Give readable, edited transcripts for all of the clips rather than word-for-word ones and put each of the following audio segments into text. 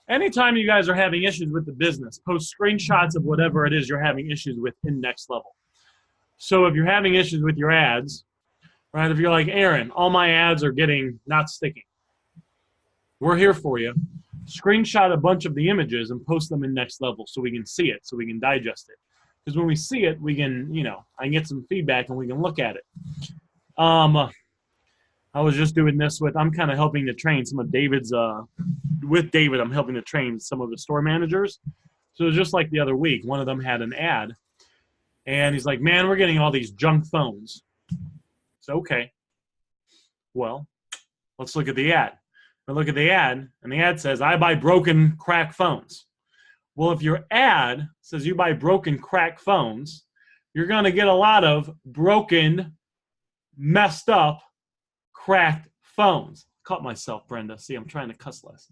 anytime you guys are having issues with the business, post screenshots of whatever it is you're having issues with in Next Level. So if you're having issues with your ads, right, if you're like, Aaron, all my ads are not sticking, we're here for you. Screenshot a bunch of the images and post them in Next Level so we can see it, so we can digest it. Because when we see it, we can, I can get some feedback and we can look at it. I was just doing this I'm kind of helping to train some of David's, with David, I'm helping to train some of the store managers. So it was just like the other week, one of them had an ad, and he's like, man, we're getting all these junk phones. So, okay, well, let's look at the ad. I look at the ad, and the ad says, I buy broken, cracked phones. Well, if your ad says you buy broken, cracked phones, you're going to get a lot of broken, messed up, cracked phones. Caught myself, Brenda. See, I'm trying to cuss less.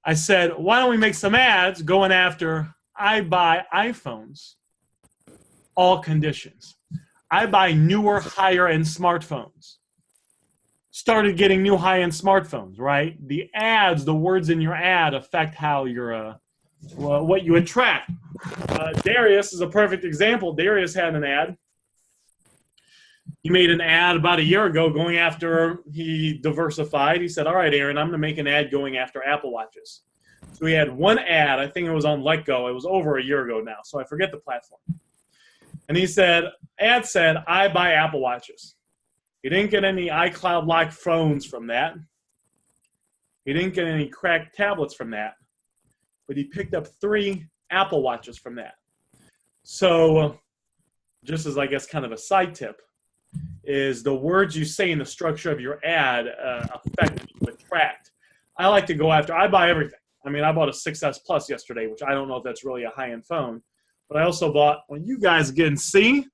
I said, why don't we make some ads going after I buy iPhones, all conditions. I buy newer, higher-end smartphones. Started getting new high-end smartphones, right? The ads, the words in your ad affect how you're, what you attract. Darius is a perfect example. Darius had an ad. He made an ad about a year ago going after, he diversified. He said, all right, Aaron, I'm going to make an ad going after Apple Watches. So he had one ad. I think it was on LetGo. It was over a year ago now, so I forget the platform. And he said, ad said, I buy Apple Watches. He didn't get any iCloud-locked phones from that. He didn't get any cracked tablets from that. But he picked up 3 Apple Watches from that. So just as, I guess, kind of a side tip, is the words you say in the structure of your ad affect what you attract. I like to go after, I buy everything. I mean, I bought a 6S Plus yesterday, which I don't know if that's really a high-end phone. But I also bought, well, you guys can see,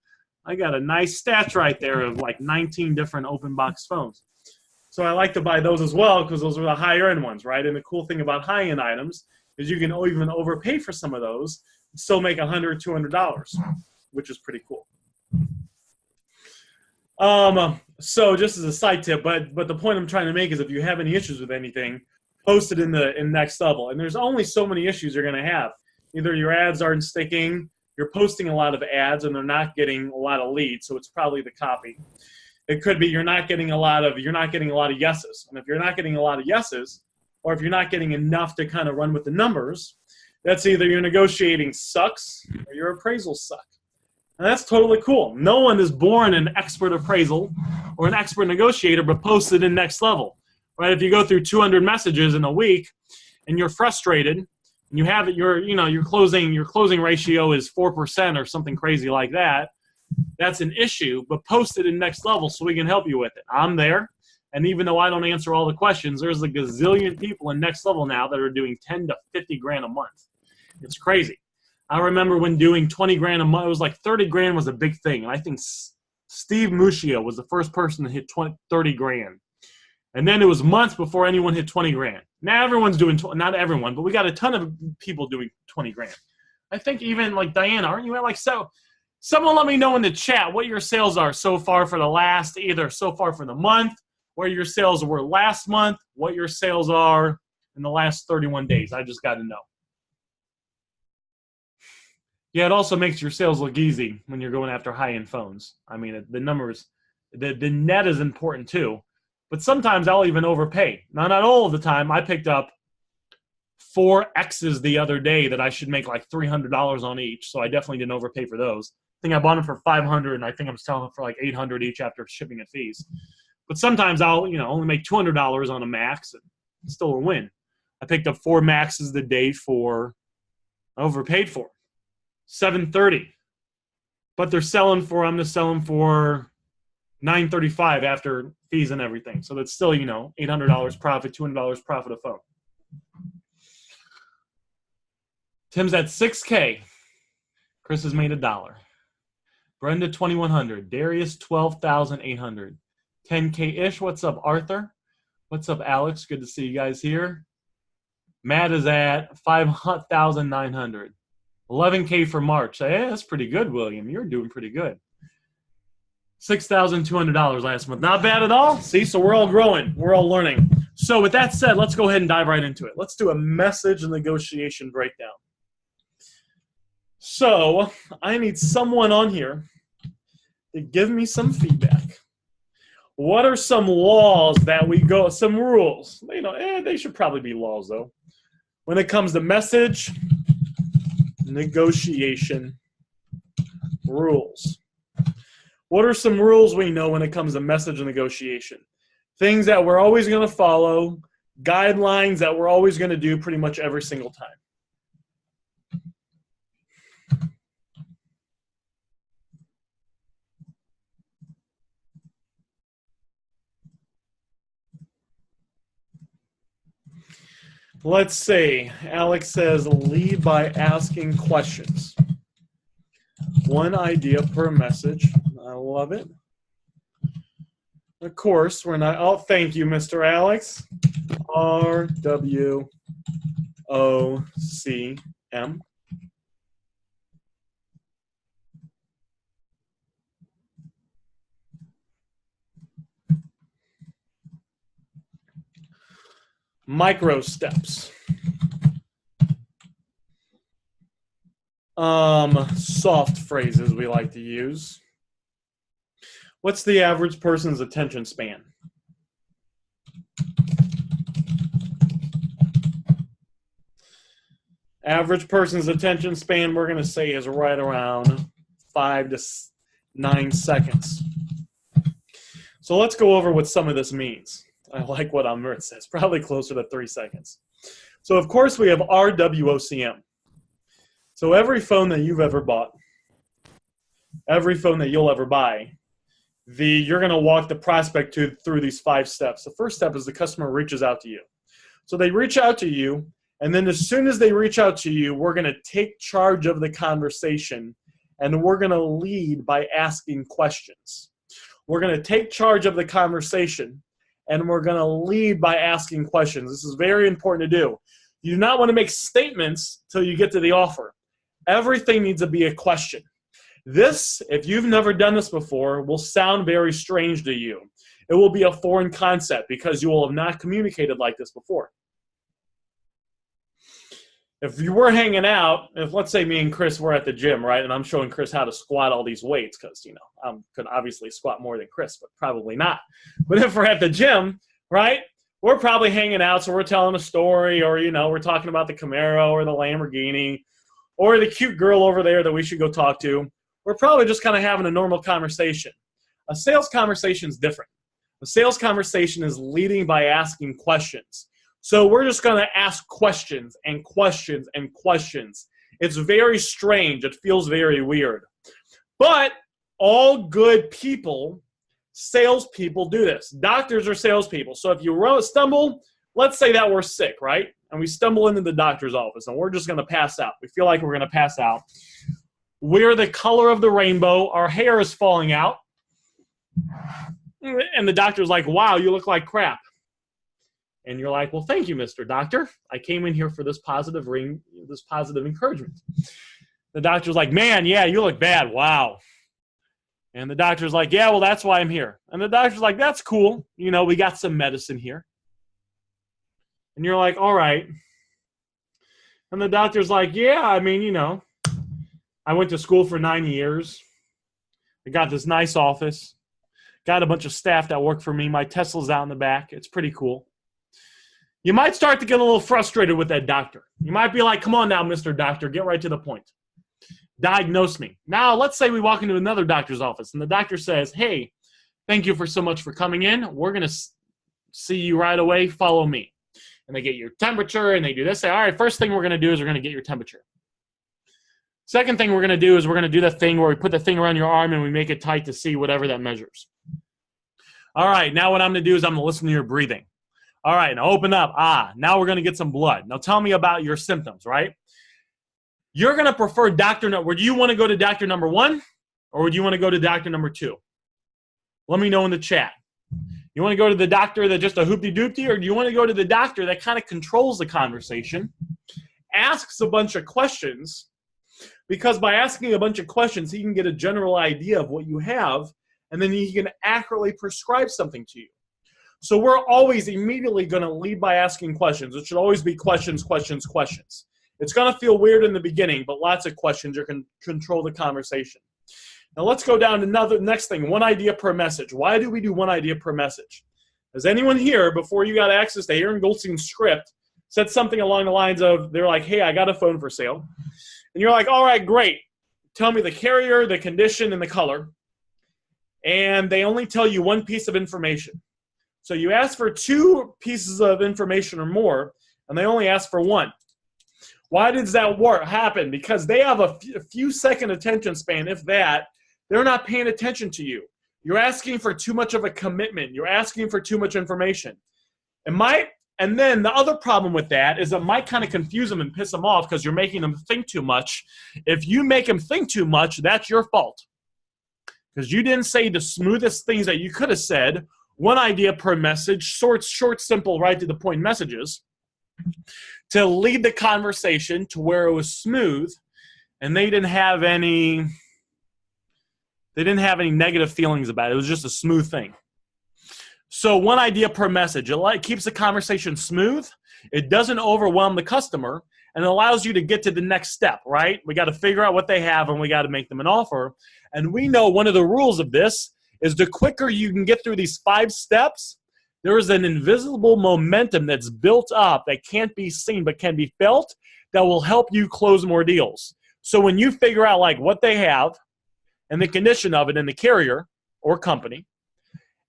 I got a nice stats right there of like 19 different open box phones. So I like to buy those as well because those are the higher end ones, right? And the cool thing about high end items is you can even overpay for some of those and still make $100, $200, which is pretty cool. So just as a side tip, but the point I'm trying to make is if you have any issues with anything, post it in Next Level. And there's only so many issues you're going to have. Either your ads aren't sticking, you're posting a lot of ads and they're not getting a lot of leads, so it's probably the copy. It could be you're not getting a lot of yeses. And if you're not getting a lot of yeses, or if you're not getting enough to kind of run with the numbers, that's either your negotiating sucks or your appraisals suck. And that's totally cool. No one is born an expert appraisal or an expert negotiator, but posted in Next Level. Right? If you go through 200 messages in a week and you're frustrated, and you have your closing ratio is 4% or something crazy like that, that's an issue, but post it in Next Level so we can help you with it. I'm there, and even though I don't answer all the questions, there's a gazillion people in Next Level now that are doing 10 to 50 grand a month. It's crazy. I remember when doing 20 grand a month, it was like 30 grand was a big thing, and I think Steve Muschio was the first person to hit 30 grand. And then it was months before anyone hit 20 grand. Now everyone's doing, not everyone, but we got a ton of people doing 20 grand. I think even like Diana, aren't you at like, so someone let me know in the chat what your sales are so far for the last, either so far for the month, where your sales were last month, what your sales are in the last 31 days. I just got to know. Yeah, it also makes your sales look easy when you're going after high-end phones. I mean, the numbers, the net is important too. But sometimes I'll even overpay. Now, not all of the time. I picked up 4 X's the other day that I should make like $300 on each, so I definitely didn't overpay for those. I think I bought them for $500, and I think I'm selling them for like $800 each after shipping and fees. But sometimes I'll only make $200 on a Max and still a win. I picked up 4 Maxes the day I overpaid for $730. But I'm going to sell them for $935 after fees and everything. So that's still, $800 profit, $200 profit a phone. Tim's at 6K. Chris has made $1. Brenda, 2,100. Darius, 12,800. 10K-ish. What's up, Arthur? What's up, Alex? Good to see you guys here. Matt is at 5,900. 11K for March. Hey, that's pretty good, William. You're doing pretty good. $6,200 last month. Not bad at all. See, so we're all growing. We're all learning. So with that said, let's go ahead and dive right into it. Let's do a message and negotiation breakdown. So I need someone on here to give me some feedback. What are some laws that we go, some rules? You know, they should probably be laws though. When it comes to message, negotiation, rules. What are some rules we know when it comes to message and negotiation? Things that we're always going to follow, guidelines that we're always going to do pretty much every single time. Let's see. Alex says, lead by asking questions. One idea per message. I love it. Of course, we're not. Oh, thank you, Mr. Alex. RWOCM. Micro steps. Soft phrases we like to use. What's the average person's attention span? Average person's attention span, we're going to say, is right around 5 to 9 seconds. So let's go over what some of this means. I like what Amrit says, probably closer to 3 seconds. So of course we have RWOCM. So every phone that you've ever bought, every phone that you'll ever buy, you're going to walk the prospect through these 5 steps. The first step is the customer reaches out to you. So they reach out to you, and then as soon as they reach out to you, we're going to take charge of the conversation, and we're going to lead by asking questions. We're going to take charge of the conversation, and we're going to lead by asking questions. This is very important to do. You do not want to make statements till you get to the offer. Everything needs to be a question. This, if you've never done this before, will sound very strange to you. It will be a foreign concept because you will have not communicated like this before. If you were hanging out, if let's say me and Chris were at the gym, right, and I'm showing Chris how to squat all these weights because, you know, I could obviously squat more than Chris, but probably not. But if we're at the gym, right, we're probably hanging out, so we're telling a story or, you know, we're talking about the Camaro or the Lamborghini or the cute girl over there that we should go talk to. We're probably just kind of having a normal conversation. A sales conversation is different. A sales conversation is leading by asking questions. So we're just going to ask questions and questions and questions. It's very strange. It feels very weird. But all good people, salespeople, do this. Doctors are salespeople. So if you stumble, let's say that we're sick, right? And we stumble into the doctor's office and we're just going to pass out. We feel like we're going to pass out. We're the color of the rainbow. Our hair is falling out. And the doctor's like, wow, you look like crap. And you're like, well, thank you, Mr. Doctor. I came in here for this positive encouragement. The doctor's like, man, yeah, you look bad. Wow. And the doctor's like, yeah, well, that's why I'm here. And the doctor's like, that's cool. You know, we got some medicine here. And you're like, all right. And the doctor's like, yeah, I mean, you know, I went to school for 9 years. I got this nice office. Got a bunch of staff that work for me. My Tesla's out in the back. It's pretty cool. You might start to get a little frustrated with that doctor. You might be like, come on now, Mr. Doctor, get right to the point. Diagnose me. Now, let's say we walk into another doctor's office, and the doctor says, hey, thank you for so much for coming in. We're going to see you right away. Follow me. And they get your temperature, and they do this. Say, all right, first thing we're going to do is we're going to get your temperature. Second thing we're going to do is we're going to do the thing where we put the thing around your arm, and we make it tight to see whatever that measures. All right, now what I'm going to do is I'm going to listen to your breathing. All right, now open up. Now we're going to get some blood. Now tell me about your symptoms, right? You're going to prefer doctor number. Would you want to go to doctor number 1 or would you want to go to doctor number 2? Let me know in the chat. You want to go to the doctor that's just a hoopty-doopty, or do you want to go to the doctor that kind of controls the conversation, asks a bunch of questions, because by asking a bunch of questions, he can get a general idea of what you have, and then he can accurately prescribe something to you. So we're always immediately going to lead by asking questions. It should always be questions, questions, questions. It's going to feel weird in the beginning, but lots of questions. You can control the conversation. Now let's go down to next thing, one idea per message. Why do we do one idea per message? Has anyone here, before you got access to Aaron Goldstein's script, said something along the lines of, they're like, hey, I got a phone for sale. And you're like, all right, great. Tell me the carrier, the condition, and the color. And they only tell you one piece of information. So you ask for 2 pieces of information or more, and they only ask for 1. Why does that happen? Because they have a few second attention span, if that. They're not paying attention to you. You're asking for too much of a commitment. You're asking for too much information. And then the other problem with that is it might kind of confuse them and piss them off because you're making them think too much. If you make them think too much, that's your fault. Because you didn't say the smoothest things that you could have said. One idea per message, short, simple, right to the point messages to lead the conversation to where it was smooth, and they didn't have any negative feelings about it. It was just a smooth thing. So one idea per message. It keeps the conversation smooth. It doesn't overwhelm the customer, and it allows you to get to the next step, right? We got to figure out what they have, and we got to make them an offer. And we know one of the rules of this is the quicker you can get through these 5 steps, there is an invisible momentum that's built up that can't be seen but can be felt that will help you close more deals. So when you figure out like what they have and the condition of it in the carrier or company,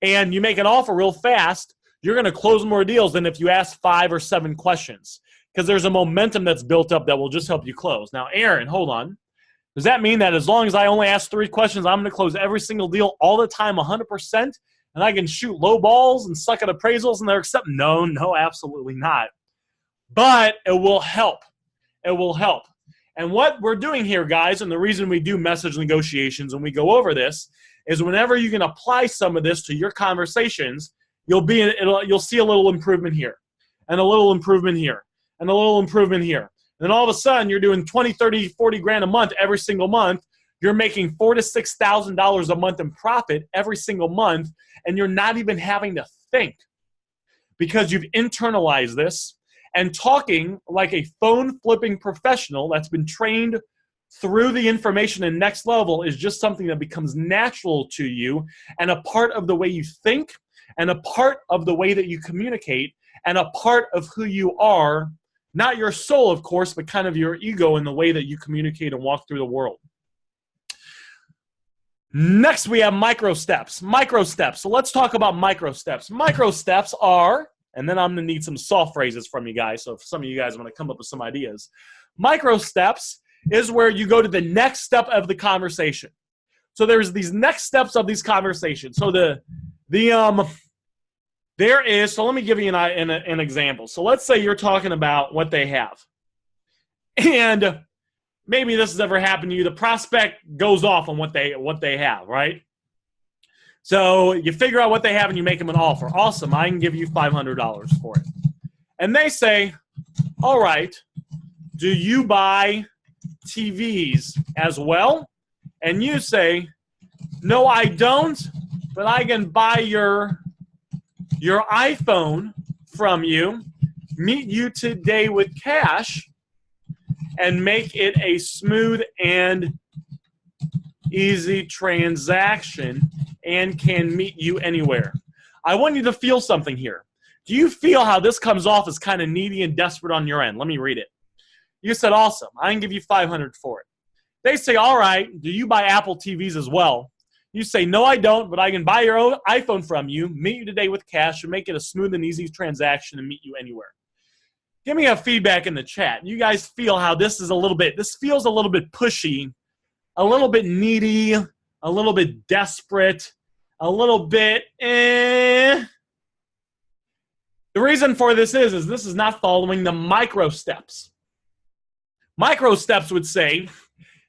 and you make an offer real fast, you're going to close more deals than if you ask 5 or 7 questions because there's a momentum that's built up that will just help you close. Now, Aaron, hold on. Does that mean that as long as I only ask 3 questions, I'm going to close every single deal all the time 100%, and I can shoot low balls and suck at appraisals and they're accepting? No, absolutely not. But it will help. It will help. And what we're doing here, guys, and the reason we do message negotiations and we go over this is whenever you can apply some of this to your conversations, you'll see a little improvement here and a little improvement here and a little improvement here. And then all of a sudden, you're doing 20, 30, 40 grand a month every single month. You're making $4,000 to $6,000 a month in profit every single month, and you're not even having to think because you've internalized this and talking like a phone-flipping professional that's been trained through the information in next level is just something that becomes natural to you and a part of the way you think and a part of the way that you communicate and a part of who you are. Not your soul, of course, but kind of your ego in the way that you communicate and walk through the world. Next, we have micro steps. Micro steps. So let's talk about micro steps. Micro steps are, and then I'm going to need some soft phrases from you guys, so if some of you guys want to come up with some ideas. Micro steps is where you go to the next step of the conversation. So there's these next steps of these conversations. So so let me give you an example. So let's say you're talking about what they have. And maybe this has ever happened to you. The prospect goes off on what they have, right? So you figure out what they have and you make them an offer. Awesome, I can give you $500 for it. And they say, all right, do you buy TVs as well? And you say, no, I don't, but I can buy your iPhone from you, meet you today with cash, and make it a smooth and easy transaction and can meet you anywhere. I want you to feel something here. Do you feel how this comes off as kind of needy and desperate on your end? Let me read it. You said, awesome, I can give you $500 for it. They say, all right, do you buy Apple TVs as well? You say, no, I don't, but I can buy your own iPhone from you, meet you today with cash, and make it a smooth and easy transaction and meet you anywhere. Give me a feedback in the chat. You guys feel how this feels a little bit pushy, a little bit needy, a little bit desperate, a little bit The reason for this is this is not following the micro steps. Micro steps would say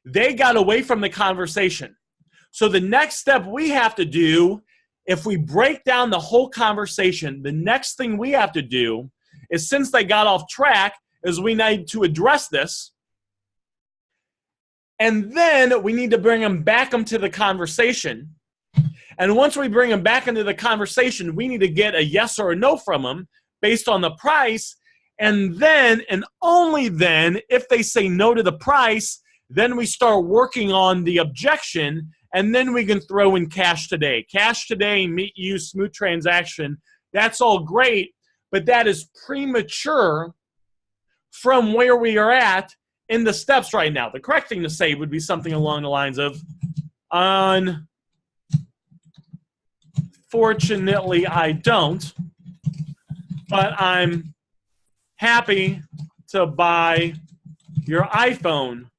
they got away from the conversation. So the next step we have to do, if we break down the whole conversation, the next thing we have to do is, since they got off track, is we need to address this. And then we need to bring them back into the conversation And once we bring them back into the conversation, we need to get a yes or a no from them based on the price. And then, and only then, if they say no to the price, then we start working on the objection, and then we can throw in cash today. Cash today, meet you, smooth transaction. That's all great, but that is premature from where we are at in the steps right now. The correct thing to say would be something along the lines of, unfortunately, I don't, but I'm happy to buy your iPhone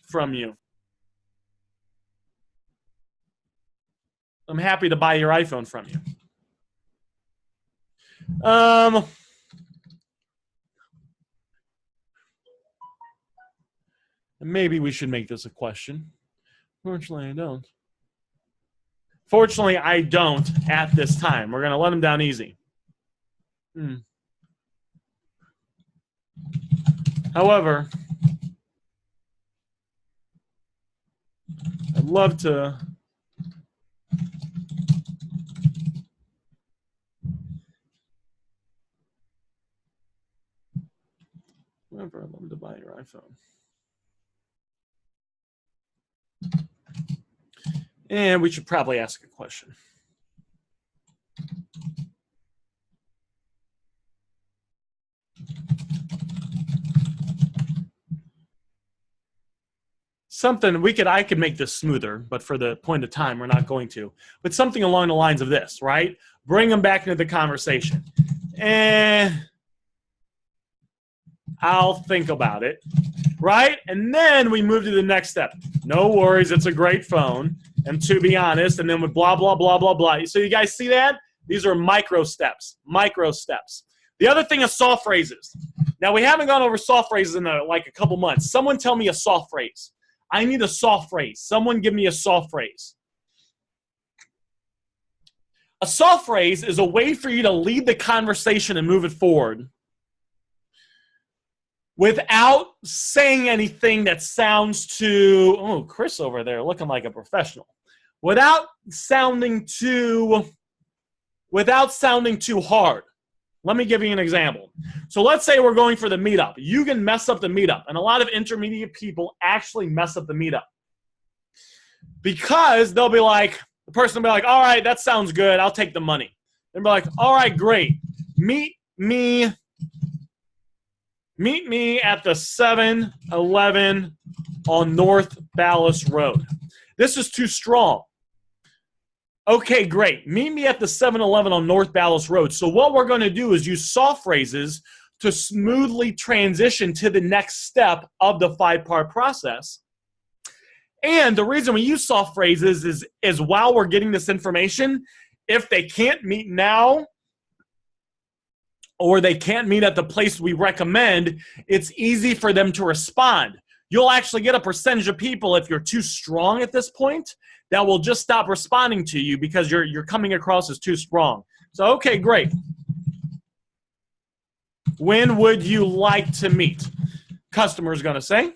from you. I'm happy to buy your iPhone from you. Maybe we should make this a question. Fortunately, I don't. Fortunately, I don't at this time. We're going to let them down easy. However, I'd love to I'd love to buy your iPhone. And we should probably ask a question. Something I could make this smoother, but for the point of time, we're not going to. But something along the lines of this, right? Bring them back into the conversation. I'll think about it, right? And then we move to the next step. No worries, it's a great phone. And to be honest, and then with blah, blah, blah, blah, blah. So you guys see that? These are micro steps, micro steps. The other thing is soft phrases. Now, we haven't gone over soft phrases in like a couple months. Someone tell me a soft phrase. I need a soft phrase. Someone give me a soft phrase. A soft phrase is a way for you to lead the conversation and move it forward without saying anything that sounds too, oh, Chris over there looking like a professional. Without sounding too hard. Let me give you an example. So let's say we're going for the meetup. You can mess up the meetup. And a lot of intermediate people actually mess up the meetup. Because they'll be like, the person will be like, all right, that sounds good. I'll take the money. They'll be like, all right, great. Meet me at the 7-Eleven on North Ballas Road. This is too strong. Okay, great. Meet me at the 7-Eleven on North Ballas Road. So what we're going to do is use soft phrases to smoothly transition to the next step of the 5-part process. And the reason we use soft phrases is while we're getting this information, if they can't meet now or they can't meet at the place we recommend, it's easy for them to respond. You'll actually get a percentage of people, if you're too strong at this point, that will just stop responding to you because you're coming across as too strong. So, okay, great. When would you like to meet? Customer's going to say,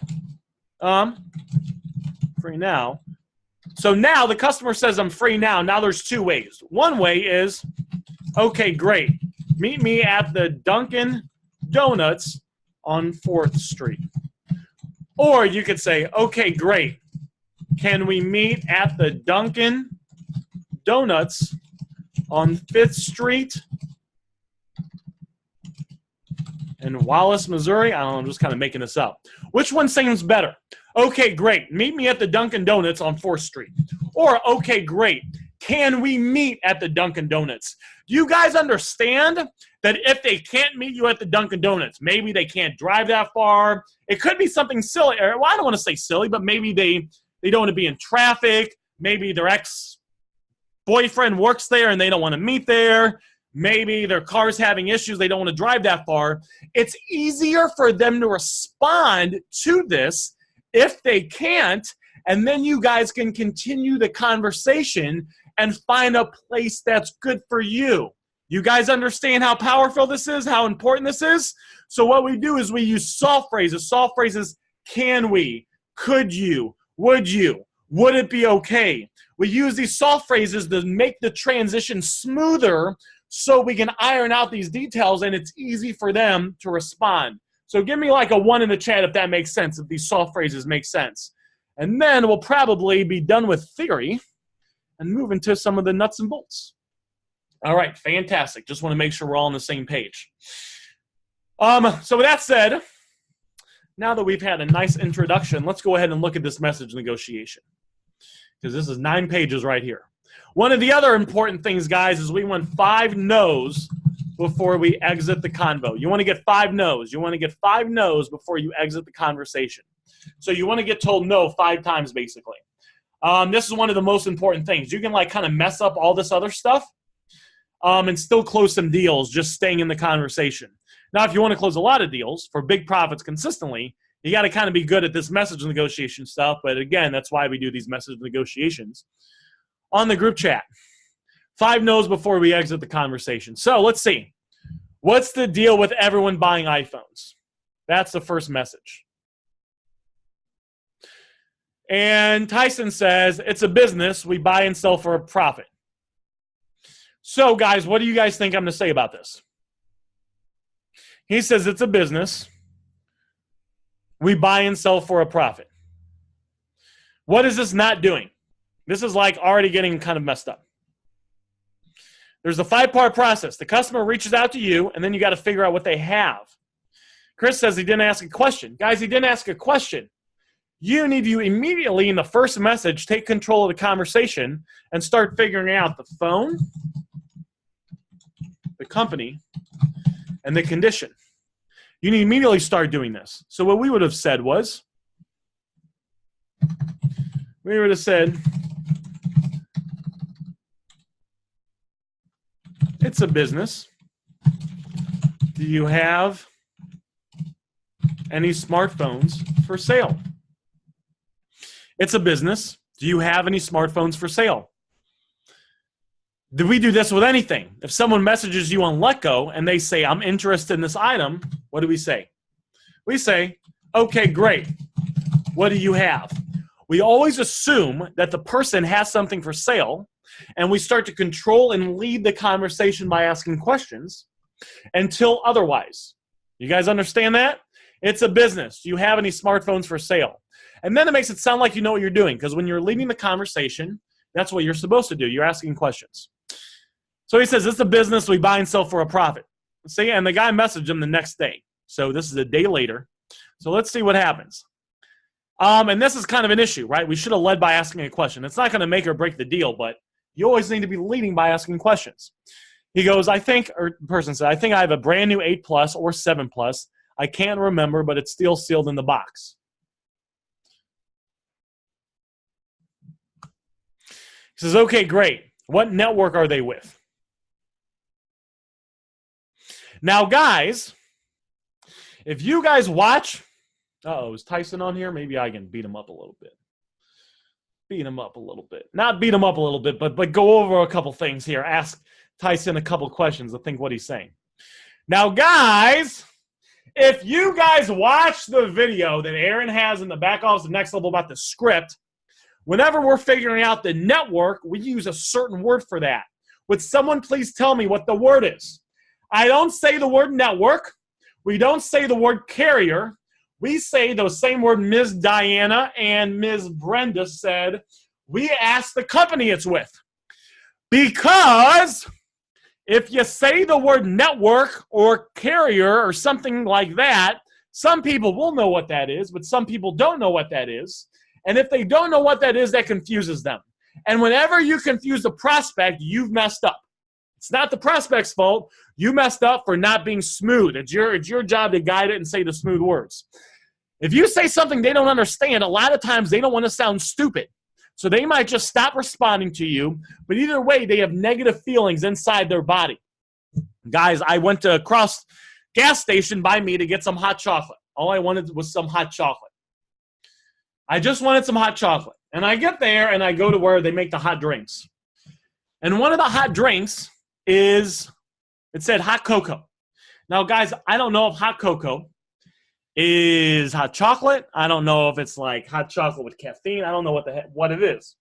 free now. So now the customer says, I'm free now. Now there's two ways. One way is, okay, great. Meet me at the Dunkin' Donuts on 4th Street. Or you could say, okay, great. Can we meet at the Dunkin' Donuts on 5th Street in Wallace, Missouri? I don't know, I'm just kind of making this up. Which one seems better? Okay, great. Meet me at the Dunkin' Donuts on 4th Street. Or, okay, great. Can we meet at the Dunkin' Donuts? Do you guys understand that if they can't meet you at the Dunkin' Donuts, maybe they can't drive that far? It could be something silly. Well, I don't want to say silly, but maybe they don't want to be in traffic. Maybe their ex-boyfriend works there and they don't want to meet there. Maybe their car's having issues. They don't want to drive that far. It's easier for them to respond to this if they can't, and then you guys can continue the conversation and find a place that's good for you. You guys understand how powerful this is, how important this is? So what we do is we use soft phrases. Soft phrases, can we, could you, would you. Would it be okay? We use these soft phrases to make the transition smoother so we can iron out these details and it's easy for them to respond. So give me like a 1 in the chat if that makes sense, if these soft phrases make sense. And then we'll probably be done with theory and move into some of the nuts and bolts. All right, fantastic. Just want to make sure we're all on the same page. So with that said, now that we've had a nice introduction, let's go ahead and look at this message negotiation, because this is 9 pages right here. One of the other important things, guys, is we want 5 no's before we exit the convo. You want to get 5 no's. You want to get 5 no's before you exit the conversation. So you want to get told no 5 times, basically. This is one of the most important things. You can like kind of mess up all this other stuff and still close some deals just staying in the conversation. Now, if you want to close a lot of deals for big profits consistently, you got to kind of be good at this message negotiation stuff. But again, that's why we do these message negotiations on the group chat. 5 no's before we exit the conversation. So let's see. What's the deal with everyone buying iPhones? That's the first message. And Tyson says, it's a business. We buy and sell for a profit. So, guys, what do you guys think I'm going to say about this? He says it's a business. We buy and sell for a profit. What is this not doing? This is like already getting kind of messed up. There's a 5-part process. The customer reaches out to you, and then you got to figure out what they have. Chris says he didn't ask a question. Guys, he didn't ask a question. You need to immediately, in the first message, take control of the conversation and start figuring out the phone, the company, and the condition. You need to immediately start doing this. So what we would have said was, we would have said, it's a business. Do you have any smartphones for sale? It's a business. Do you have any smartphones for sale? Do we do this with anything? If someone messages you on Letgo and they say, I'm interested in this item, what do we say? We say, okay, great. What do you have? We always assume that the person has something for sale, and we start to control and lead the conversation by asking questions until otherwise. You guys understand that? It's a business. Do you have any smartphones for sale? And then it makes it sound like you know what you're doing, because when you're leading the conversation, that's what you're supposed to do. You're asking questions. So he says, it's a business. We buy and sell for a profit. See, and the guy messaged him the next day. So this is a day later. So let's see what happens. And this is kind of an issue, right? We should have led by asking a question. It's not going to make or break the deal, but you always need to be leading by asking questions. He goes, the person said, I think I have a brand new 8 Plus or 7 Plus. I can't remember, but it's still sealed in the box. He says, okay, great. What network are they with? Now, guys, if you guys watch, is Tyson on here? Maybe I can beat him up a little bit. Not beat him up a little bit, but go over a couple things here. Ask Tyson a couple questions to think what he's saying. Now, guys, if you guys watch the video that Aaron has in the back office of Next Level about the script, whenever we're figuring out the network, we use a certain word for that. Would someone please tell me what the word is? I don't say the word network. We don't say the word carrier. We say the same word Ms. Diana and Ms. Brenda said. We ask the company it's with. Because if you say the word network or carrier or something like that, some people will know what that is, but some people don't know what that is. And if they don't know what that is, that confuses them. And whenever you confuse the prospect, you've messed up. It's not the prospect's fault. You messed up for not being smooth. It's your job to guide it and say the smooth words. If you say something they don't understand, a lot of times they don't want to sound stupid. So they might just stop responding to you. But either way, they have negative feelings inside their body. Guys, I went to across gas station by me to get some hot chocolate. All I wanted was some hot chocolate. I just wanted some hot chocolate. And I get there and I go to where they make the hot drinks. And one of the hot drinks it said hot cocoa. Now, guys, I don't know if hot cocoa is hot chocolate. I don't know if it's like hot chocolate with caffeine. I don't know what it is.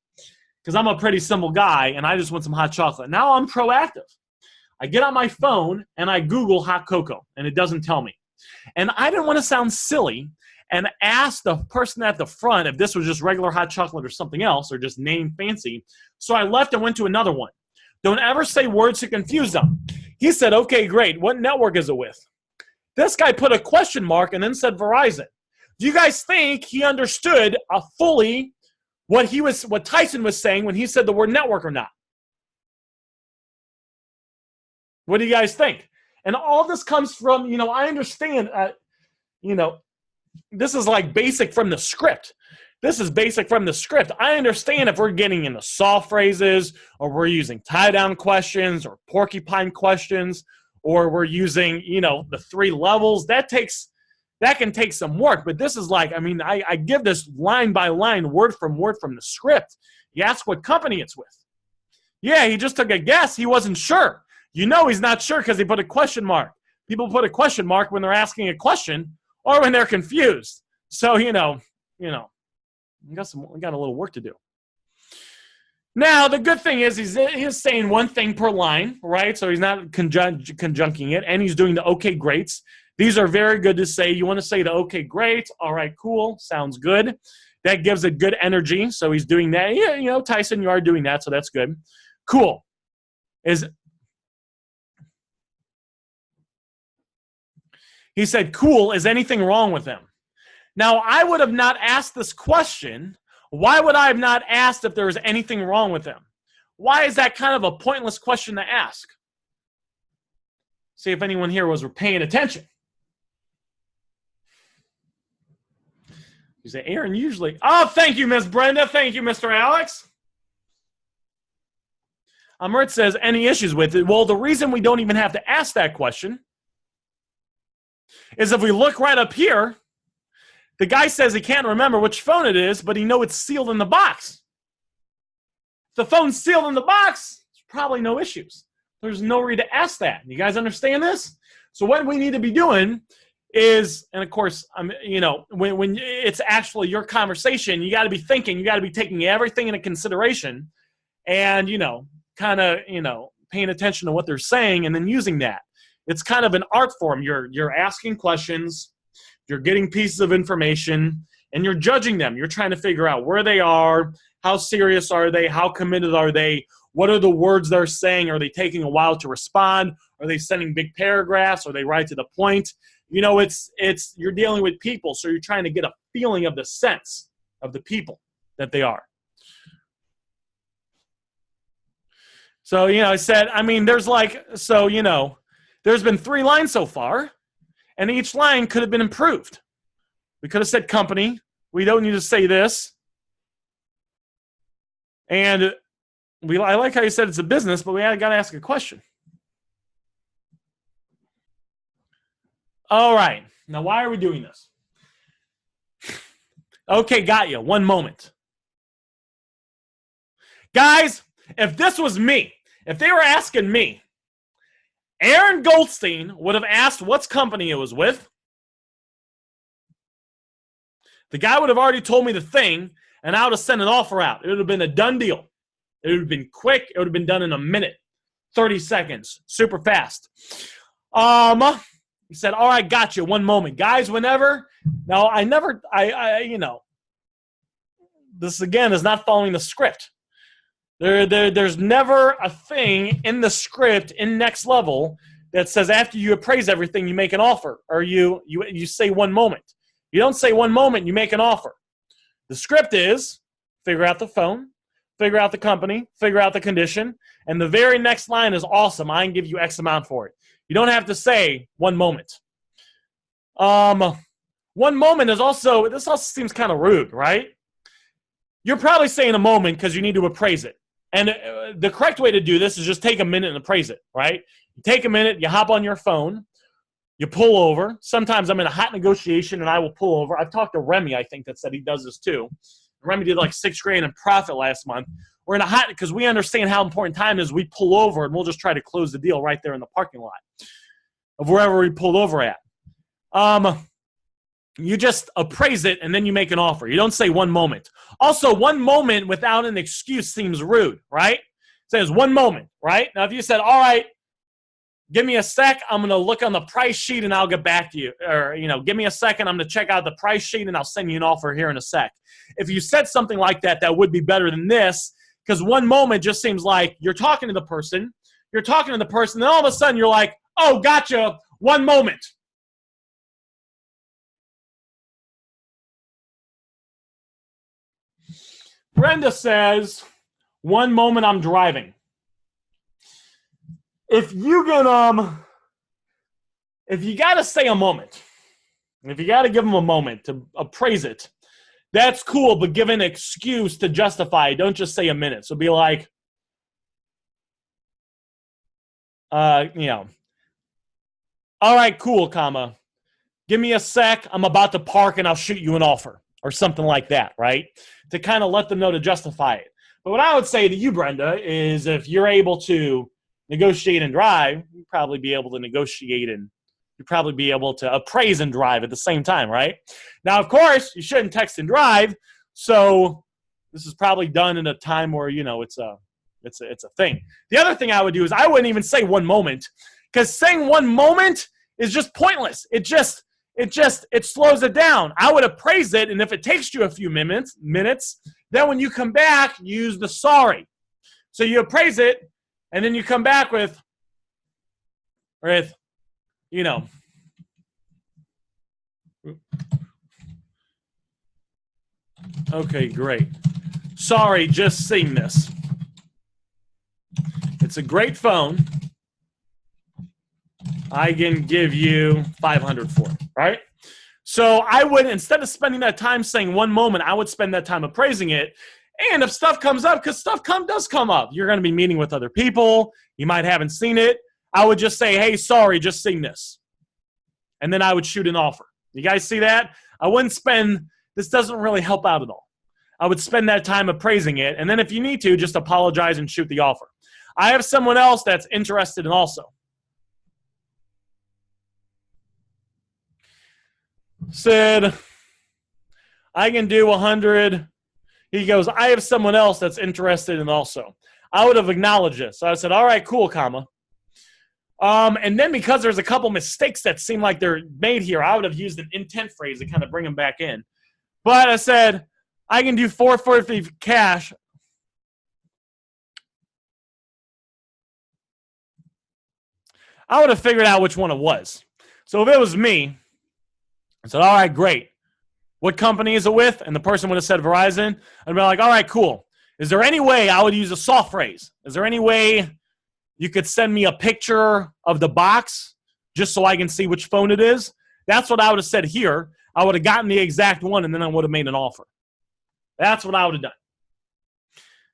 Because I'm a pretty simple guy, and I just want some hot chocolate. Now I'm proactive. I get on my phone, and I Google hot cocoa, and it doesn't tell me. And I didn't want to sound silly and ask the person at the front if this was just regular hot chocolate or something else, or just name fancy. So I left and went to another one. Don't ever say words to confuse them. He said, okay, great. What network is it with? This guy put a question mark and then said Verizon. Do you guys think he understood fully what Tyson was saying when he said the word network or not? What do you guys think? And all this comes from, I understand, this is like basic from the script. This is basic from the script. I understand if we're getting into soft phrases, or we're using tie-down questions or porcupine questions, or we're using, the 3 levels. That can take some work. But this is like, I give this line by line, word from the script. You ask what company it's with. Yeah, he just took a guess. He wasn't sure. He's not sure because he put a question mark. People put a question mark when they're asking a question or when they're confused. So, we got a little work to do. Now, the good thing is he's saying one thing per line, right? So he's not conjuncting it, and he's doing the okay, greats. These are very good to say. You want to say the okay, great. All right, cool. Sounds good. That gives a good energy. So he's doing that. Yeah, Tyson, you are doing that, so that's good. Cool. He said, cool. Is anything wrong with him? Now, I would have not asked this question. Why would I have not asked if there was anything wrong with him? Why is that kind of a pointless question to ask? See if anyone here was paying attention. You say, Aaron, usually. Oh, thank you, Miss Brenda. Thank you, Mr. Alex. Amrit says, any issues with it? Well, the reason we don't even have to ask that question is if we look right up here, the guy says he can't remember which phone it is, but he knows it's sealed in the box. If the phone's sealed in the box, there's probably no issues. There's no reason to ask that. You guys understand this? So what we need to be doing is, and of course, when it's actually your conversation, you got to be thinking, you got to be taking everything into consideration and, paying attention to what they're saying and then using that. It's kind of an art form. You're asking questions. You're getting pieces of information, and you're judging them. You're trying to figure out where they are, how serious are they, how committed are they, what are the words they're saying, are they taking a while to respond, are they sending big paragraphs, are they right to the point? It's you're dealing with people, so you're trying to get a feeling of the sense of the people that they are. So, I said, there's been 3 lines so far. And each line could have been improved. We could have said company. We don't need to say this. And I like how you said it's a business, but we got to ask a question. All right. Now, why are we doing this? Okay, got you. One moment. Guys, if this was me, if they were asking me, Aaron Goldstein would have asked what company it was with. The guy would have already told me the thing, and I would have sent an offer out. It would have been a done deal. It would have been quick. It would have been done in a minute, 30 seconds, super fast. He said, all right, got you. One moment. Guys, whenever. Now, this, again, is not following the script. There's never a thing in the script in Next Level that says after you appraise everything, you make an offer, or you say one moment. You don't say one moment, you make an offer. The script is figure out the phone, figure out the company, figure out the condition, and the very next line is awesome. I can give you X amount for it. You don't have to say one moment. One moment is also, this also seems kind of rude, right? You're probably saying a moment because you need to appraise it. And the correct way to do this is just take a minute and appraise it, right? You take a minute, you hop on your phone, you pull over. Sometimes I'm in a hot negotiation and I will pull over. I've talked to Remy, I think, that said he does this too. Remy did like $6,000 in profit last month. We're in a hot, because we understand how important time is. We pull over and we'll just try to close the deal right there in the parking lot of wherever we pulled over at. You just appraise it, and then you make an offer. You don't say one moment. Also, one moment without an excuse seems rude, right? It says one moment, right? Now, if you said, all right, give me a sec, I'm going to look on the price sheet and I'll get back to you. Or, give me a second, I'm going to check out the price sheet and I'll send you an offer here in a sec. If you said something like that, that would be better than this, because one moment just seems like you're talking to the person, then all of a sudden you're like, oh, gotcha, one moment. Brenda says, one moment I'm driving. If you got to say a moment, if you got to give them a moment to appraise it, that's cool, but give an excuse to justify it. Don't just say a minute. So be like, all right, cool, comma. Give me a sec. I'm about to park and I'll shoot you an offer or something like that, right? To kind of let them know to justify it. But what I would say to you, Brenda, is if you're able to negotiate and drive, you'd probably be able to negotiate and you'd probably be able to appraise and drive at the same time, right? Now, of course, you shouldn't text and drive, so this is probably done in a time where, it's a thing. The other thing I would do is I wouldn't even say one moment, because saying one moment is just pointless. It slows it down. I would appraise it, and if it takes you a few minutes, then when you come back, use the sorry. So you appraise it, and then you come back with, okay, great. Sorry, just seeing this. It's a great phone. I can give you $500 for it, right? So I would, instead of spending that time saying one moment, I would spend that time appraising it. And if stuff comes up, because stuff does come up, you're going to be meeting with other people. You might haven't seen it. I would just say, hey, sorry, just seeing this. And then I would shoot an offer. You guys see that? I wouldn't spend, this doesn't really help out at all. I would spend that time appraising it. And then if you need to, just apologize and shoot the offer. I have someone else that's interested in also. Said, I can do 100. He goes, I have someone else that's interested in also. I would have acknowledged this. So I said, all right, cool, comma. And then because there's a couple mistakes that seem like they're made here, I would have used an intent phrase to kind of bring them back in. But I said, I can do $440 cash. I would have figured out which one it was. So if it was me, I said, all right, great. What company is it with? And the person would have said Verizon. I'd be like, all right, cool. Is there any way I would use a soft phrase? Is there any way you could send me a picture of the box just so I can see which phone it is? That's what I would have said here. I would have gotten the exact one, and then I would have made an offer. That's what I would have done.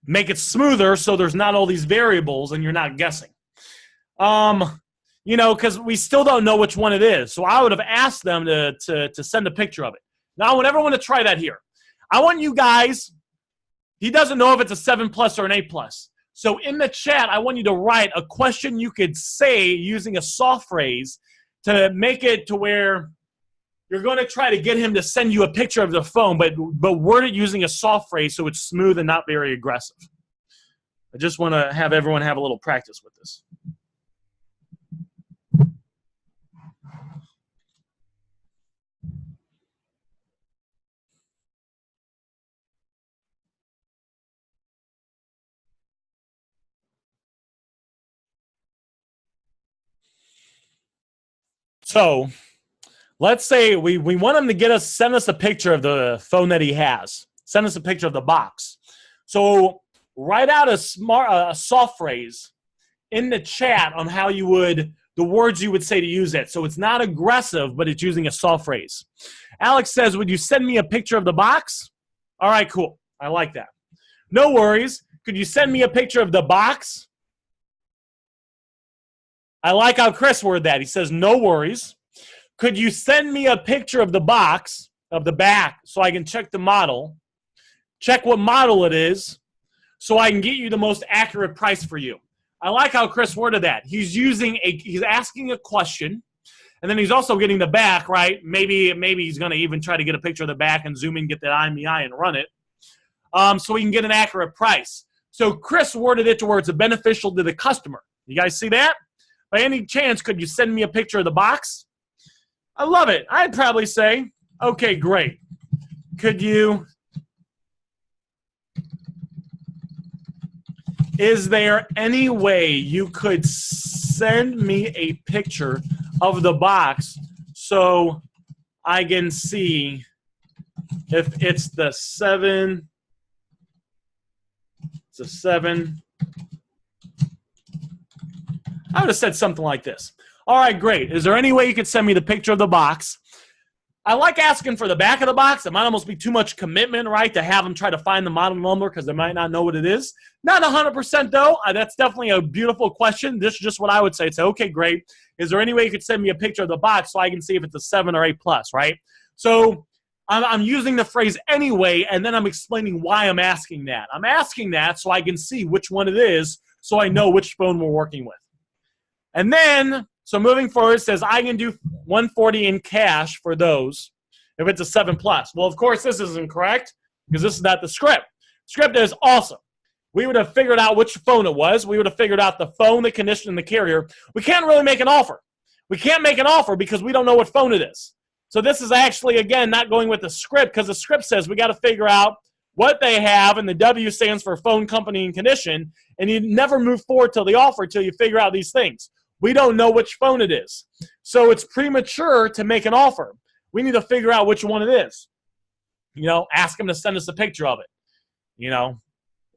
Make it smoother so there's not all these variables and you're not guessing. Because we still don't know which one it is. So I would have asked them to send a picture of it. Now, I want everyone to try that here. I want you guys, he doesn't know if it's a 7+ or an 8+. So in the chat, I want you to write a question you could say using a soft phrase to make it to where you're going to try to get him to send you a picture of the phone, but word it using a soft phrase so it's smooth and not very aggressive. I just want to have everyone have a little practice with this. So let's say we want him to send us a picture of the phone that he has. Send us a picture of the box. So write out a soft phrase in the chat on how you would, the words you would say to use it. So it's not aggressive, but it's using a soft phrase. Alex says, would you send me a picture of the box? All right, cool. I like that. No worries. Could you send me a picture of the box? I like how Chris worded that. He says, no worries. Could you send me a picture of the box, of the back, so I can check the model, check what model it is, so I can get you the most accurate price for you? I like how Chris worded that. He's asking a question, And then he's also getting the back, right? Maybe he's going to even try to get a picture of the back and zoom in, get that IMEI and run it. So he can get an accurate price. So Chris worded it to where it's beneficial to the customer. You guys see that? By any chance, could you send me a picture of the box? I love it. I'd probably say, okay, great. Could you? Is there any way you could send me a picture of the box so I can see if it's the 7? It's a 7. I would have said something like this. All right, great. Is there any way you could send me the picture of the box? I like asking for the back of the box. It might almost be too much commitment, right, to have them try to find the model number because they might not know what it is. Not 100% though. That's definitely a beautiful question. This is just what I would say. Say, okay, great. Is there any way you could send me a picture of the box so I can see if it's a 7 or 8 plus, right? So I'm using the phrase anyway, and then I'm explaining why I'm asking that. I'm asking that so I can see which one it is so I know which phone we're working with. And then, so moving forward, it says I can do $140 in cash for those if it's a 7 plus. Well, of course, this isn't correct because this is not the script. Script is awesome. We would have figured out which phone it was. We would have figured out the phone, the condition, and the carrier. We can't really make an offer. We can't make an offer because we don't know what phone it is. So this is actually, again, not going with the script because the script says we got to figure out what they have, and the W stands for phone, company, and condition, and you never move forward till the offer till you figure out these things. We don't know which phone it is. So it's premature to make an offer. We need to figure out which one it is. Ask them to send us a picture of it.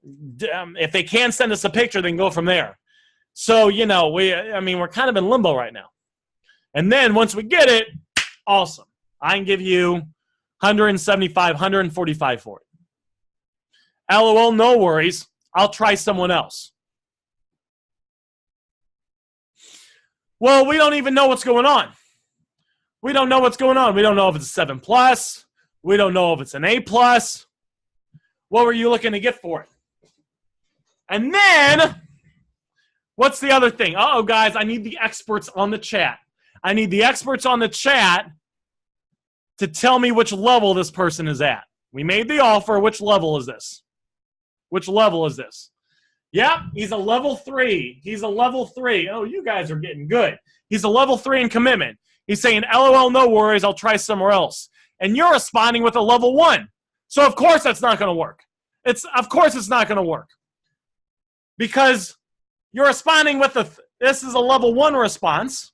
If they can send us a picture, then go from there. So, we're kind of in limbo right now. And then once we get it, awesome. I can give you 175, 145 for it. LOL, no worries. I'll try someone else. Well, we don't even know what's going on. We don't know what's going on. We don't know if it's a 7 plus. We don't know if it's an 8 plus. What were you looking to get for it? And then, what's the other thing? Uh-oh, guys, I need the experts on the chat. I need the experts on the chat to tell me which level this person is at. We made the offer. Which level is this? Which level is this? Yep, he's a level 3. He's a level 3. Oh, you guys are getting good. He's a level 3 in commitment. He's saying, LOL, no worries, I'll try somewhere else. And you're responding with a level 1. So, of course, that's not going to work. Of course it's not going to work. Because you're responding with this is a level 1 response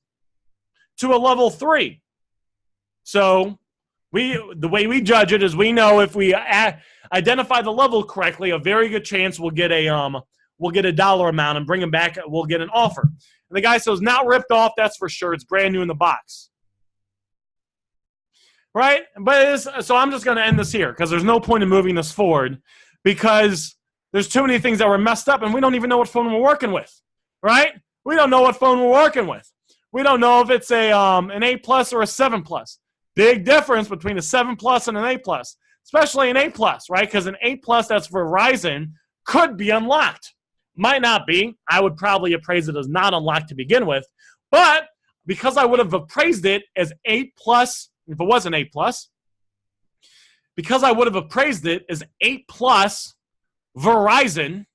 to a level 3. So, the way we judge it is we know if we identify the level correctly, a very good chance we'll get a dollar amount and bring them back. We'll get an offer. And the guy says, not ripped off, that's for sure. It's brand new in the box. Right? So I'm just going to end this here because there's no point in moving this forward because there's too many things that were messed up and we don't even know what phone we're working with. Right? We don't know what phone we're working with. We don't know if it's an 8 plus or a 7 plus. Big difference between a 7 plus and an 8 plus, especially an 8 plus, right? Because an 8 plus that's Verizon could be unlocked. Might not be. I would probably appraise it as not unlocked to begin with. But because I would have appraised it as 8 plus, if it was an 8 plus, because I would have appraised it as 8 plus Verizon,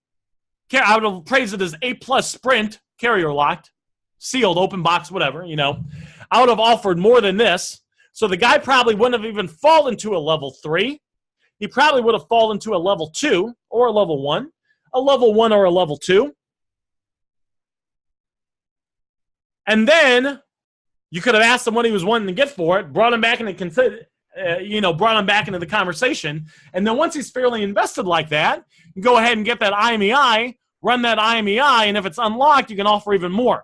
I would have appraised it as 8 plus Sprint, carrier locked, sealed, open box, whatever, I would have offered more than this. So the guy probably wouldn't have even fallen to a level 3. He probably would have fallen to a level 2 or a level 1. A level 1 or a level 2. And then you could have asked him what he was wanting to get for it, brought him back into brought him back into the conversation. And then once he's fairly invested like that, you go ahead and get that IMEI, run that IMEI, and if it's unlocked, you can offer even more.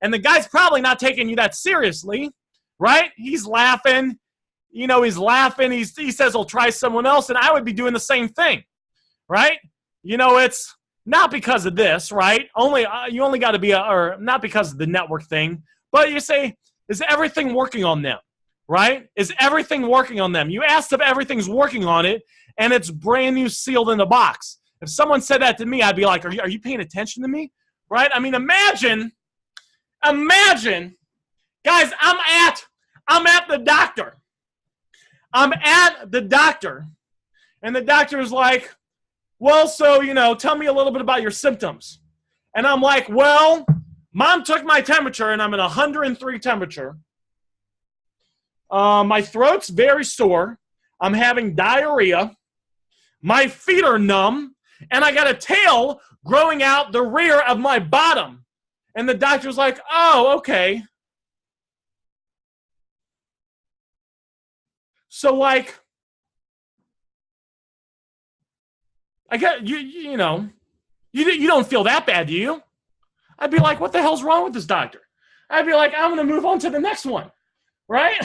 And the guy's probably not taking you that seriously, right? He's laughing. He's laughing. He says he'll try someone else, and I would be doing the same thing, right? It's not because of this, right? You only got to be, or not because of the network thing, but you say, is everything working on them, right? Is everything working on them? You asked if everything's working on it, and it's brand new, sealed in the box. If someone said that to me, I'd be like, are you paying attention to me, right? I mean, imagine Guys, I'm at the doctor. I'm at the doctor. And the doctor is like, well, so, tell me a little bit about your symptoms. And I'm like, well, Mom took my temperature, and I'm at 103 temperature. My throat's very sore. I'm having diarrhea. My feet are numb. And I got a tail growing out the rear of my bottom. And the doctor's like, oh, okay. So, like, I got you don't feel that bad, do you? I'd be like, what the hell's wrong with this doctor? I'd be like, I'm going to move on to the next one, right?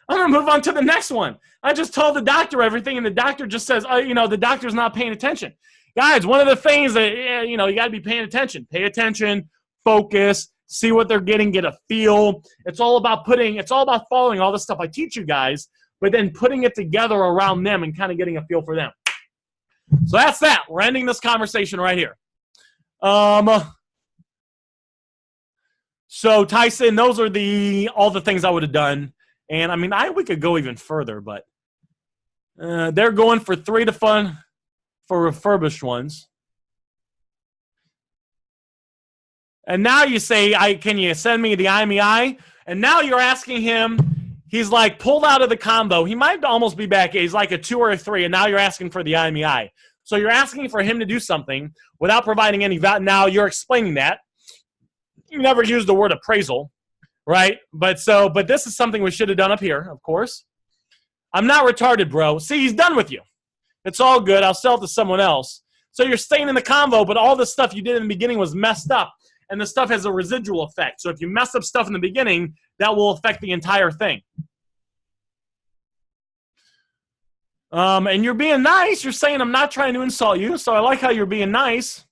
I'm going to move on to the next one. I just told the doctor everything, and the doctor just says, oh, the doctor's not paying attention. Guys, one of the things that, you got to be paying attention. Pay attention, focus, see what they're getting, get a feel. It's all about following all the stuff I teach you guys, but then putting it together around them and kind of getting a feel for them. So that's that. We're ending this conversation right here. So Tyson, those are all the things I would have done. And I mean, we could go even further, but they're going for 3 to fun for refurbished ones. And now you say, can you send me the IMEI? And now you're asking him, he's like pulled out of the combo. He might almost be back. He's like a 2 or a 3, and now you're asking for the IMEI. So you're asking for him to do something without providing any value. Now you're explaining that. You never use the word appraisal, right? But this is something we should have done up here, of course. I'm not retarded, bro. See, he's done with you. It's all good. I'll sell it to someone else. So you're staying in the convo, but all the stuff you did in the beginning was messed up, and the stuff has a residual effect. So if you mess up stuff in the beginning, that will affect the entire thing. And you're being nice. You're saying, I'm not trying to insult you, so I like how you're being nice.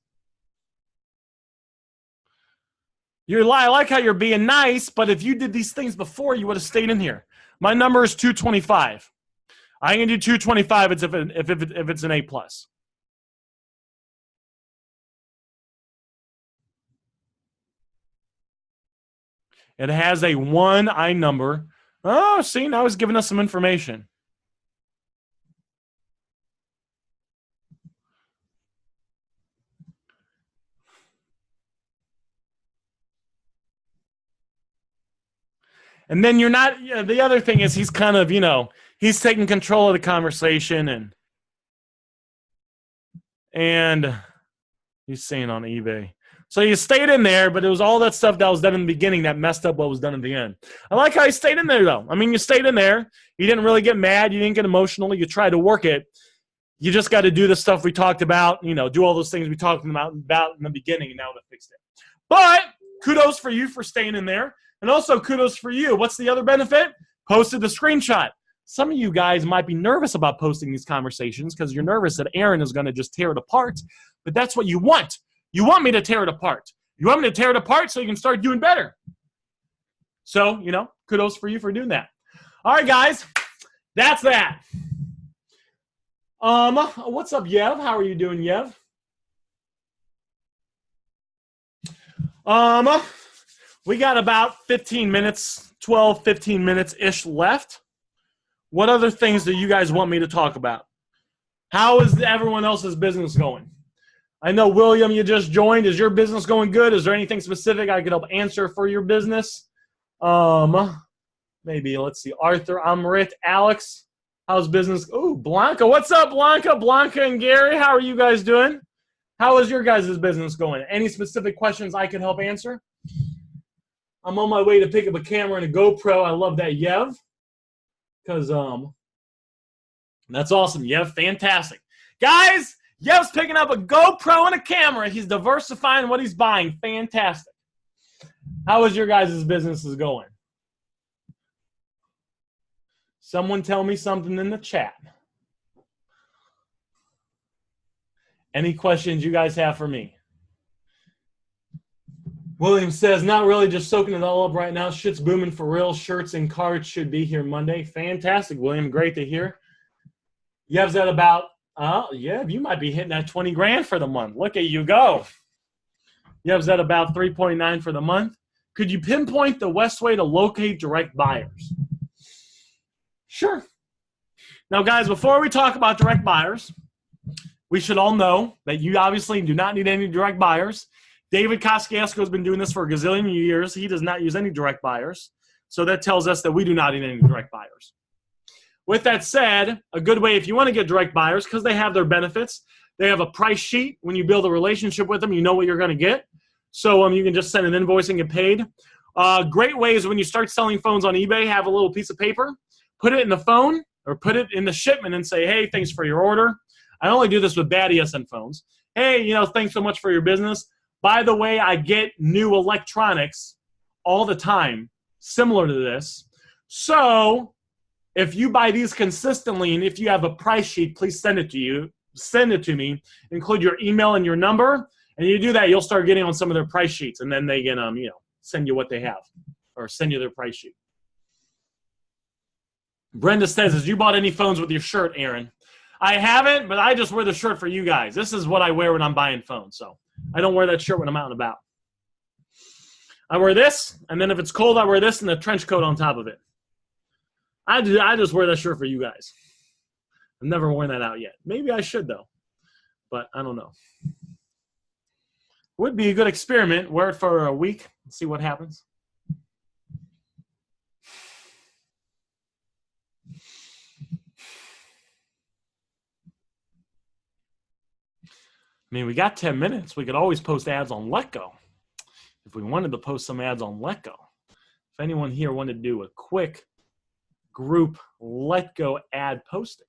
I like how you're being nice, but if you did these things before, you would have stayed in here. My number is 225. I can do 225 if it's an A+. It has a 1 I number. Oh, see, now he's giving us some information. And then you're not, the other thing is he's kind of, he's taking control of the conversation and he's saying on eBay. So you stayed in there, but it was all that stuff that was done in the beginning that messed up what was done at the end. I like how you stayed in there, though. I mean, you stayed in there. You didn't really get mad. You didn't get emotional. You tried to work it. You just got to do the stuff we talked about, do all those things we talked about in the beginning, and now to fix it. But kudos for you for staying in there. And also kudos for you. What's the other benefit? Posted the screenshot. Some of you guys might be nervous about posting these conversations because you're nervous that Aaron is going to just tear it apart. But that's what you want. You want me to tear it apart. You want me to tear it apart so you can start doing better. So, kudos for you for doing that. All right, guys. That's that. What's up, Yev? How are you doing, Yev? We got about 15 minutes, 12, 15 minutes-ish left. What other things do you guys want me to talk about? How is everyone else's business going? I know, William, you just joined. Is your business going good? Is there anything specific I could help answer for your business? Maybe, let's see. Arthur, Amrit, Alex, how's business? Ooh, Blanca. What's up, Blanca? Blanca and Gary, how are you guys doing? How is your guys' business going? Any specific questions I can help answer? I'm on my way to pick up a camera and a GoPro. I love that, Yev. Because that's awesome, Yev. Fantastic. Guys, Yev's picking up a GoPro and a camera. He's diversifying what he's buying. Fantastic. How is your guys' businesses going? Someone tell me something in the chat. Any questions you guys have for me? William says, not really, just soaking it all up right now. Shit's booming for real. Shirts and cards should be here Monday. Fantastic, William. Great to hear. Yev's at about, Yev, you might be hitting that 20 grand for the month. Look at you go. Yev's at about 3.9 for the month. Could you pinpoint the best way to locate direct buyers? Sure. Now, guys, before we talk about direct buyers, we should all know that you obviously do not need any direct buyers. David Kosciuszko has been doing this for a gazillion years. He does not use any direct buyers. So that tells us that we do not need any direct buyers. With that said, a good way if you want to get direct buyers, because they have their benefits, they have a price sheet. When you build a relationship with them, you know what you're going to get. So you can just send an invoice and get paid. Great way is when you start selling phones on eBay, have a little piece of paper, put it in the phone or put it in the shipment and say, hey, thanks for your order. I only do this with bad ESN phones. Hey, thanks so much for your business. By the way, I get new electronics all the time similar to this. So if you buy these consistently and if you have a price sheet, please send it to me. Include your email and your number. And you do that, you'll start getting on some of their price sheets. And then they can, send you what they have or send you their price sheet. Brenda says, has you bought any phones with your shirt, Aaron? I haven't, but I just wear the shirt for you guys. This is what I wear when I'm buying phones. So I don't wear that shirt when I'm out and about. I wear this, and then if it's cold, I wear this and a trench coat on top of it. I just wear that shirt for you guys. I've never worn that out yet. Maybe I should, though, but I don't know. Would be a good experiment. Wear it for a week and see what happens. I mean, we got 10 minutes. We could always post ads on Letgo. If we wanted to post some ads on Letgo. If anyone here wanted to do a quick group Letgo ad posting.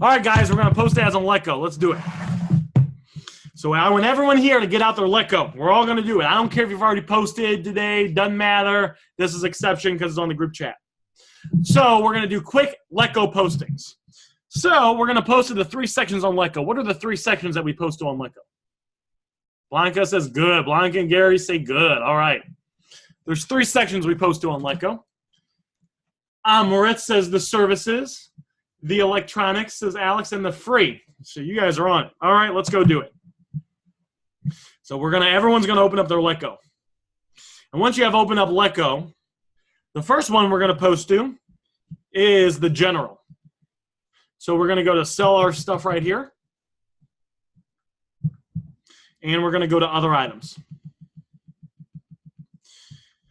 All right, guys, we're going to post ads on Letgo. Let's do it. So I want everyone here to get out their Letgo. We're all going to do it. I don't care if you've already posted today. Doesn't matter. This is exception because it's on the group chat. So we're going to do quick Letgo postings. So we're going to post to the 3 sections on Letgo. What are the 3 sections that we post to on Letgo? Blanca says good. Blanca and Gary say good. All right. There's 3 sections we post to on Letgo. Moritz says the services. The electronics, says Alex, and the free. So you guys are on it. All right, let's go do it. So everyone's going to open up their Letgo. And once you have opened up Letgo, the first one we're going to post to is the general. So we're going to go to sell our stuff right here. And we're going to go to other items.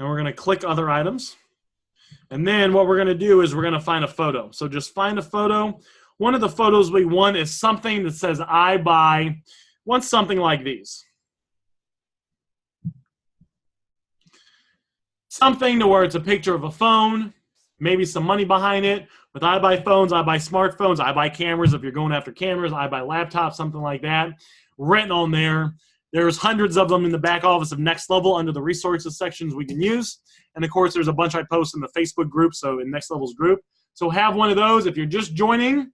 And we're going to click other items. And then what we're going to do is we're going to find a photo. So just find a photo. One of the photos we want is something that says I buy. Want something like these. Something to where it's a picture of a phone, maybe some money behind it. With I buy phones, I buy smartphones, I buy cameras. If you're going after cameras, I buy laptops, something like that. Written on there. There's hundreds of them in the back office of Next Level under the resources sections we can use. And, of course, there's a bunch I post in the Facebook group, so in Next Level's group. So have one of those. If you're just joining,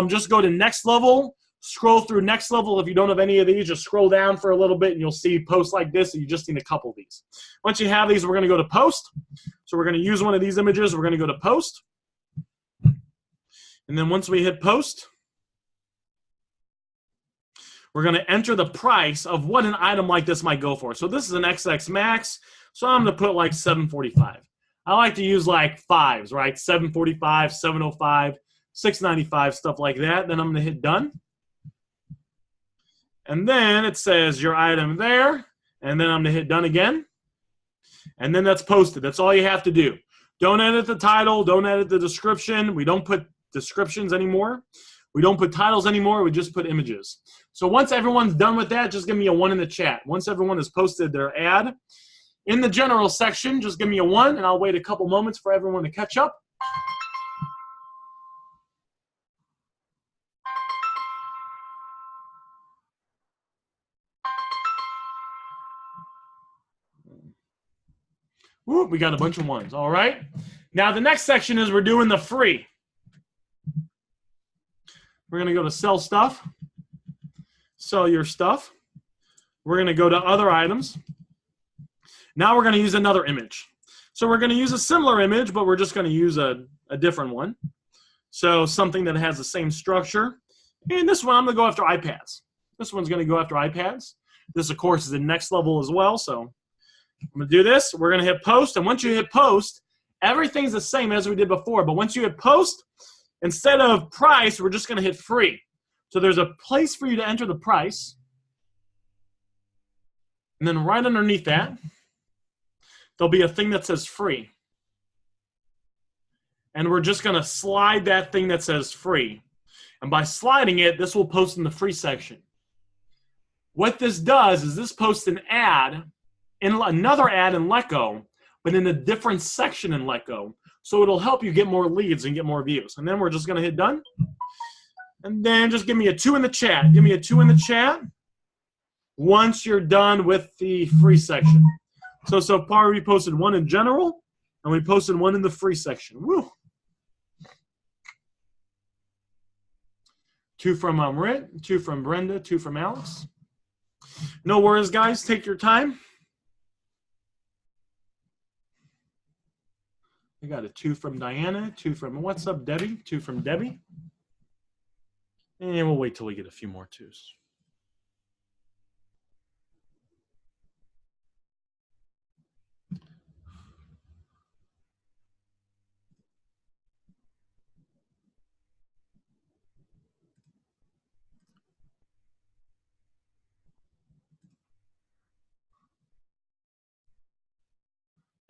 just go to Next Level, scroll through Next Level. If you don't have any of these, just scroll down for a little bit, and you'll see posts like this, and you just need a couple of these. Once you have these, we're going to go to Post. So we're going to use one of these images. We're going to go to Post. And then once we hit Post, we're going to enter the price of what an item like this might go for. So this is an XX Max, so I'm going to put like $745. I like to use like 5s, right? $745, $705, $695, stuff like that. Then I'm going to hit Done. And then it says your item there, and then I'm going to hit Done again. And then that's posted. That's all you have to do. Don't edit the title. Don't edit the description. We don't put descriptions anymore. We don't put titles anymore. We just put images. So once everyone's done with that, just give me a 1 in the chat. Once everyone has posted their ad in the general section, just give me a 1, and I'll wait a couple moments for everyone to catch up. Ooh, we got a bunch of 1s. All right. Now the next section is we're doing the free. We're going to go to sell stuff, sell your stuff. We're going to go to other items. Now we're going to use another image. So we're going to use a similar image, but we're just going to use a different one. So something that has the same structure. And this one, I'm going to go after iPads. This one's going to go after iPads. This, of course, is the next level as well. So I'm going to do this. We're going to hit post. And once you hit post, everything's the same as we did before. But once you hit post, instead of price, we're just going to hit free. So there's a place for you to enter the price. And then right underneath that, there'll be a thing that says free. And we're just going to slide that thing that says free. And by sliding it, this will post in the free section. What this does is this posts an ad, another ad in Letgo, but in a different section in Letgo. So it'll help you get more leads and get more views. And then we're just going to hit done. And then just give me a 2 in the chat. Give me a 2 in the chat once you're done with the free section. So far we posted 1 in general, and we posted 1 in the free section. Woo! 2 from Rit, 2 from Brenda, 2 from Alex. No worries, guys. Take your time. I got a 2 from Diana, 2 from, what's up, Debbie? 2 from Debbie. And we'll wait till we get a few more 2s.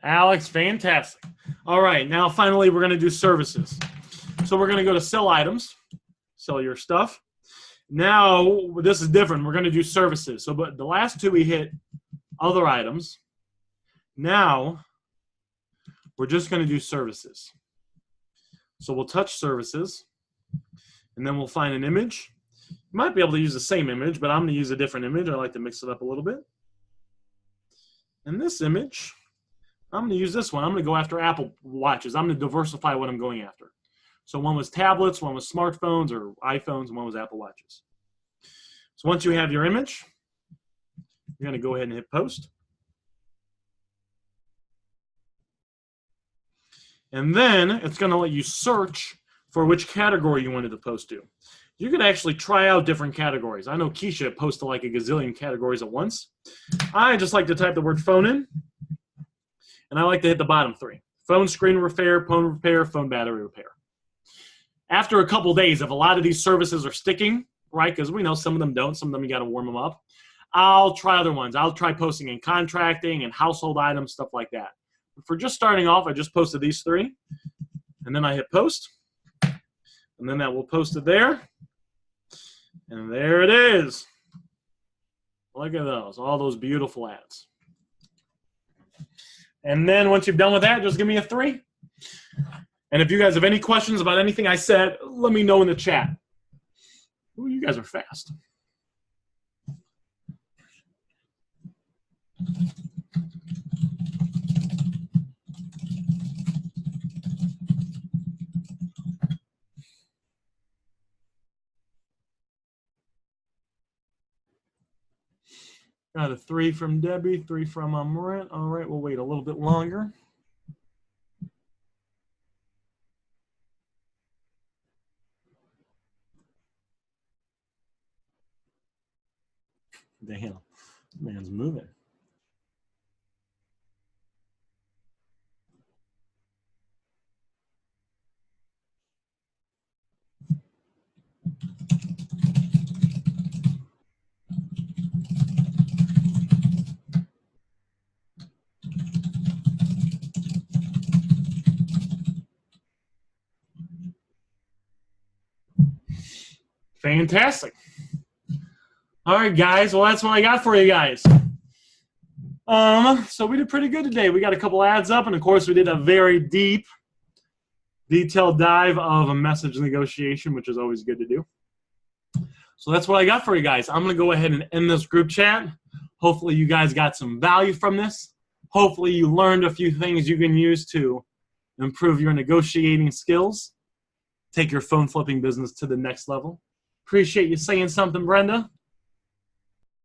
Alex, fantastic. All right, now finally we're going to do services. So we're going to go to sell items, sell your stuff. Now this is different. We're going to do services. So but the last 2 we hit other items. Now we're just going to do services. So we'll touch services, and then we'll find an image. You might be able to use the same image, but I'm going to use a different image. I like to mix it up a little bit. And this image, I'm going to use this one. I'm going to go after Apple Watches. I'm going to diversify what I'm going after. So one was tablets, one was smartphones or iPhones, and one was Apple Watches. So once you have your image, you're going to go ahead and hit post. And then it's going to let you search for which category you wanted to post to. You could actually try out different categories. I know Keisha posted like a gazillion categories at once. I just like to type the word phone in. And I like to hit the bottom 3. Phone screen repair, phone battery repair. After a couple days, if a lot of these services are sticking, right, because we know some of them don't, some of them you got to warm them up, I'll try other ones. I'll try posting in contracting and household items, stuff like that. But for just starting off, I just posted these 3. And then I hit post. And then that will post it there. And there it is. Look at those, all those beautiful ads. And then once you've done with that, just give me a 3. And if you guys have any questions about anything I said, let me know in the chat. Ooh, you guys are fast. Got a 3 from Debbie, 3 from Rit. All right, we'll wait a little bit longer. Damn, man's moving. Fantastic. All right, guys. Well, that's what I got for you guys. So we did pretty good today. We got a couple ads up, and of course, we did a very deep, detailed dive of a message negotiation, which is always good to do. So that's what I got for you guys. I'm going to go ahead and end this group chat. Hopefully, you guys got some value from this. Hopefully, you learned a few things you can use to improve your negotiating skills, take your phone flipping business to the next level. Appreciate you saying something, Brenda.